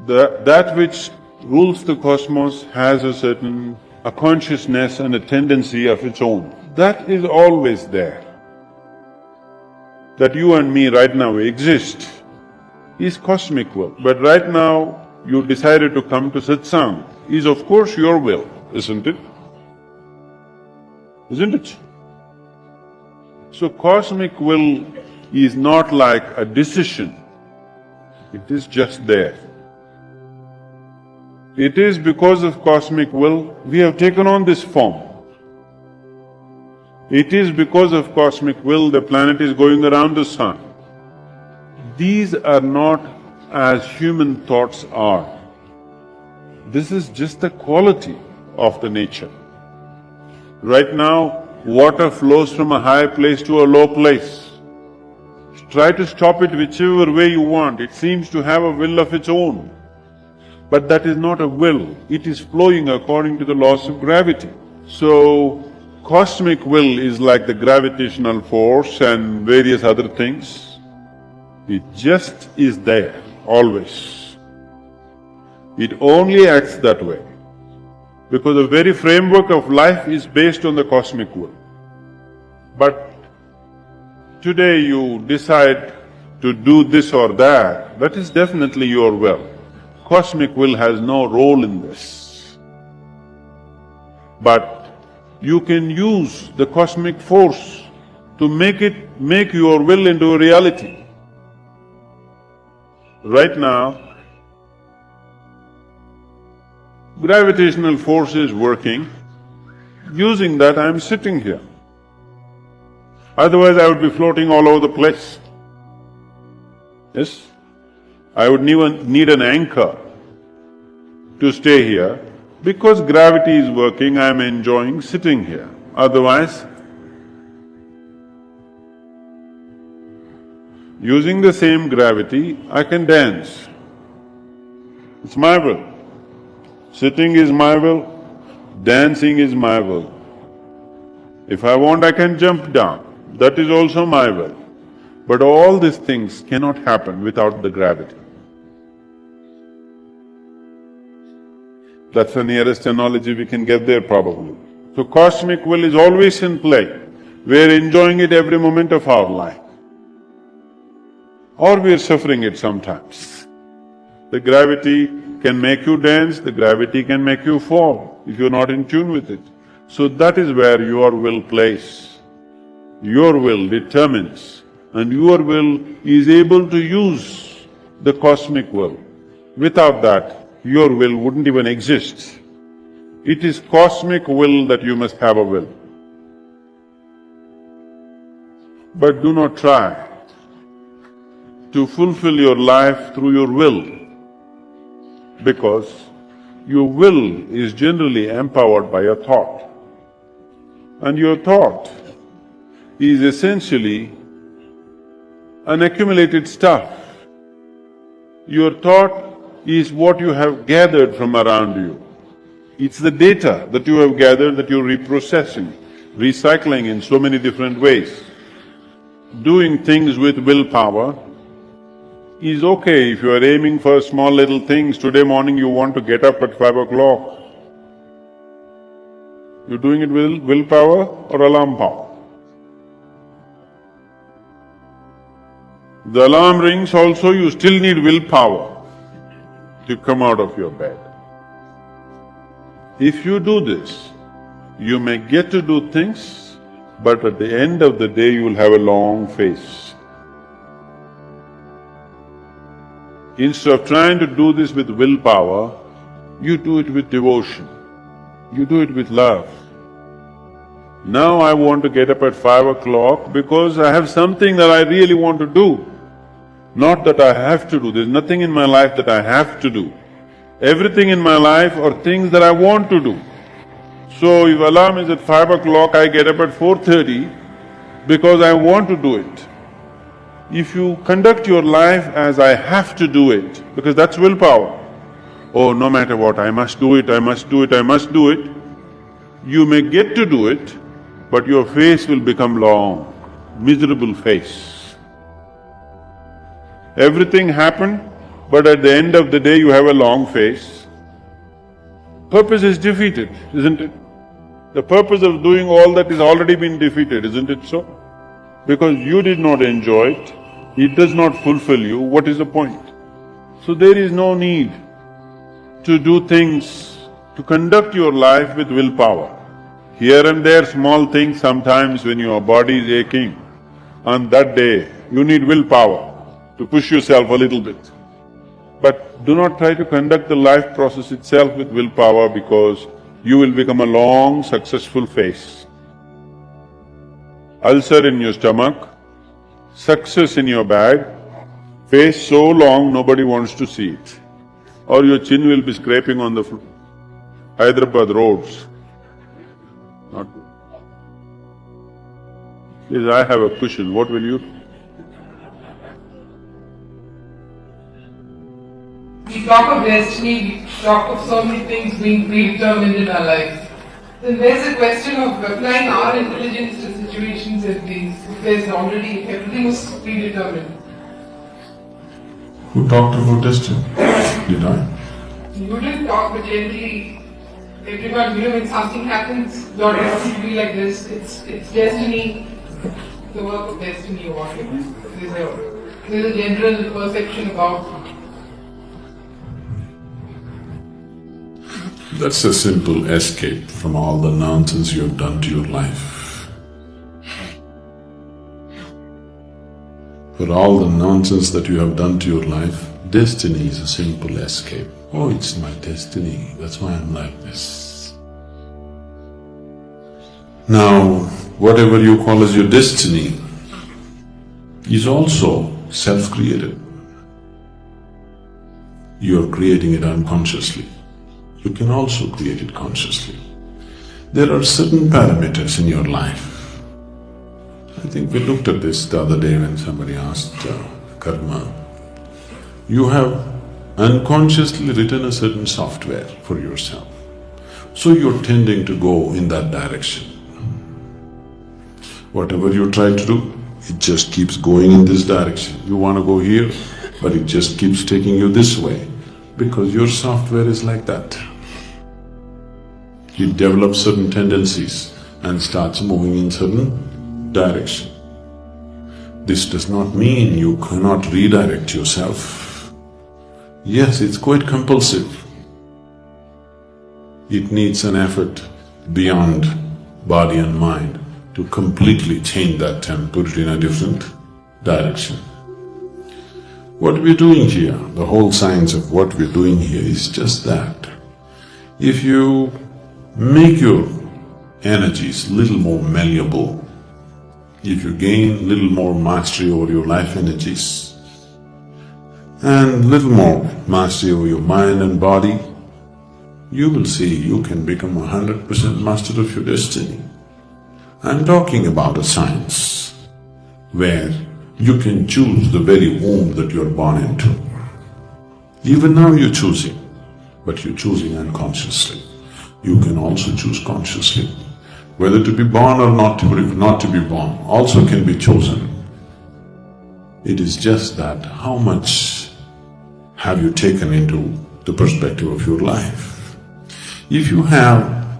That which rules the cosmos has a consciousness and a tendency of its own. That is always there. That you and me right now exist is cosmic will. But right now, you decided to come to satsang is of course your will, isn't it? Isn't it? So cosmic will is not like a decision, it is just there. It is because of cosmic will we have taken on this form. It is because of cosmic will the planet is going around the sun. These are not as human thoughts are. This is just the quality of the nature. Right now, water flows from a high place to a low place. Try to stop it whichever way you want, it seems to have a will of its own. But that is not a will, it is flowing according to the laws of gravity. So, cosmic will is like the gravitational force and various other things. It just is there, always. It only acts that way, because the very framework of life is based on the cosmic will. But today you decide to do this or that, that is definitely your will. Cosmic will has no role in this. But you can use the cosmic force to make your will into a reality. Right now, gravitational force is working. Using that, I am sitting here. Otherwise, I would be floating all over the place. Yes? I would need an anchor to stay here. Because gravity is working, I am enjoying sitting here. Otherwise, using the same gravity, I can dance. It's my will. Sitting is my will, dancing is my will. If I want, I can jump down. That is also my will. But all these things cannot happen without the gravity. That's the nearest analogy we can get there probably. So cosmic will is always in play. We're enjoying it every moment of our life. Or we're suffering it sometimes. The gravity can make you dance, the gravity can make you fall if you're not in tune with it. So that is where your will plays. Your will determines, and your will is able to use the cosmic will. Without that, your will wouldn't even exist. It is cosmic will that you must have a will. But do not try to fulfill your life through your will, because your will is generally empowered by your thought. And your thought is essentially an accumulated stuff. Your thought is what you have gathered from around you. It's the data that you have gathered that you're reprocessing, recycling in so many different ways. Doing things with willpower is okay if you are aiming for small little things. Today morning you want to get up at 5 o'clock. You're doing it with willpower or alarm power? The alarm rings also, you still need willpower to come out of your bed. If you do this, you may get to do things, but at the end of the day you will have a long face. Instead of trying to do this with willpower, you do it with devotion, you do it with love. Now I want to get up at 5 o'clock because I have something that I really want to do. Not that I have to do, there's nothing in my life that I have to do. Everything in my life are things that I want to do. So if alarm is at 5 o'clock, I get up at 4:30 because I want to do it. If you conduct your life as I have to do it, because that's willpower, oh, no matter what, I must do it, I must do it, I must do it, you may get to do it, but your face will become long, miserable face. Everything happened but at the end of the day you have a long face. Purpose is defeated, isn't it? The purpose of doing all that is already been defeated, isn't it so? Because you did not enjoy it, it does not fulfill you, what is the point? So there is no need to do things, to conduct your life with willpower. Here and there small things sometimes when your body is aching, on that day you need willpower to push yourself a little bit. But do not try to conduct the life process itself with willpower, because you will become a long, successful face. Ulcer in your stomach, success in your bag, face so long nobody wants to see it. Or your chin will be scraping on the Hyderabad roads. Not good. Please, I have a cushion, what will you do? We talk of destiny, we talk of so many things being predetermined in our lives. Then there's a question of applying our intelligence to situations like these. If there's already, everything was predetermined. Who talked about destiny? Did I? You didn't talk, but generally, everyone, when something happens, your destiny will be like this. It's destiny, the work of destiny or whatever. There's a general perception about. That's a simple escape from all the nonsense you have done to your life. For all the nonsense that you have done to your life, destiny is a simple escape. Oh, it's my destiny, that's why I'm like this. Now, whatever you call as your destiny is also self-created. You are creating it unconsciously. You can also create it consciously. There are certain parameters in your life. I think we looked at this the other day when somebody asked karma. You have unconsciously written a certain software for yourself, so you're tending to go in that direction. Whatever you try to do, it just keeps going in this direction. You want to go here, but it just keeps taking you this way, because your software is like that. It develops certain tendencies and starts moving in certain direction. This does not mean you cannot redirect yourself. Yes, it's quite compulsive. It needs an effort beyond body and mind to completely change that and put it in a different direction. What we're doing here, the whole science of what we're doing here is just that. If you make your energies little more malleable, if you gain little more mastery over your life energies and little more mastery over your mind and body, you will see you can become 100% master of your destiny. I'm talking about a science where you can choose the very womb that you're born into. Even now you're choosing, but you're choosing unconsciously. You can also choose consciously. Whether to be born or not to be born also can be chosen. It is just that how much have you taken into the perspective of your life. If you have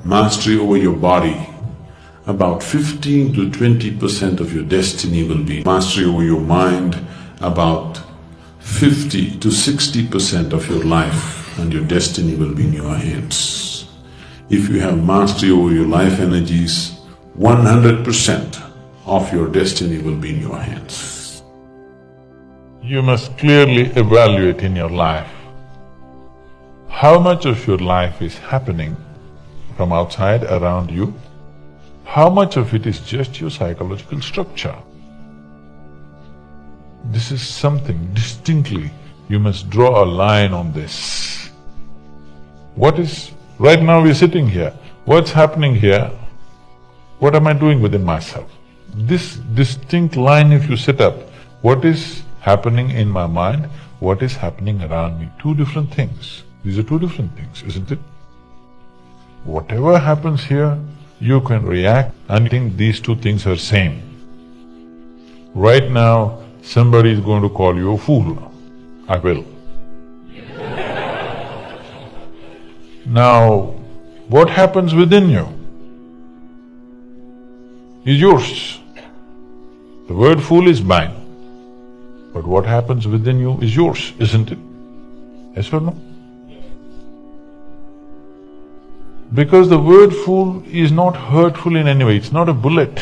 mastery over your body, about 15 to 20% of your destiny will be mastery over your mind, about 50 to 60% of your life and your destiny will be in your hands. If you have mastery over your life energies, 100% of your destiny will be in your hands. You must clearly evaluate in your life how much of your life is happening from outside around you, how much of it is just your psychological structure. This is something distinctly, you must draw a line on this. What is… right now we're sitting here, what's happening here? What am I doing within myself? This distinct line if you set up, what is happening in my mind, what is happening around me, two different things. These are two different things, isn't it? Whatever happens here, you can react and think these two things are same. Right now, somebody is going to call you a fool. I will. Now, what happens within you is yours. The word fool is mine, but what happens within you is yours, isn't it? Yes or no? Because the word fool is not hurtful in any way, it's not a bullet.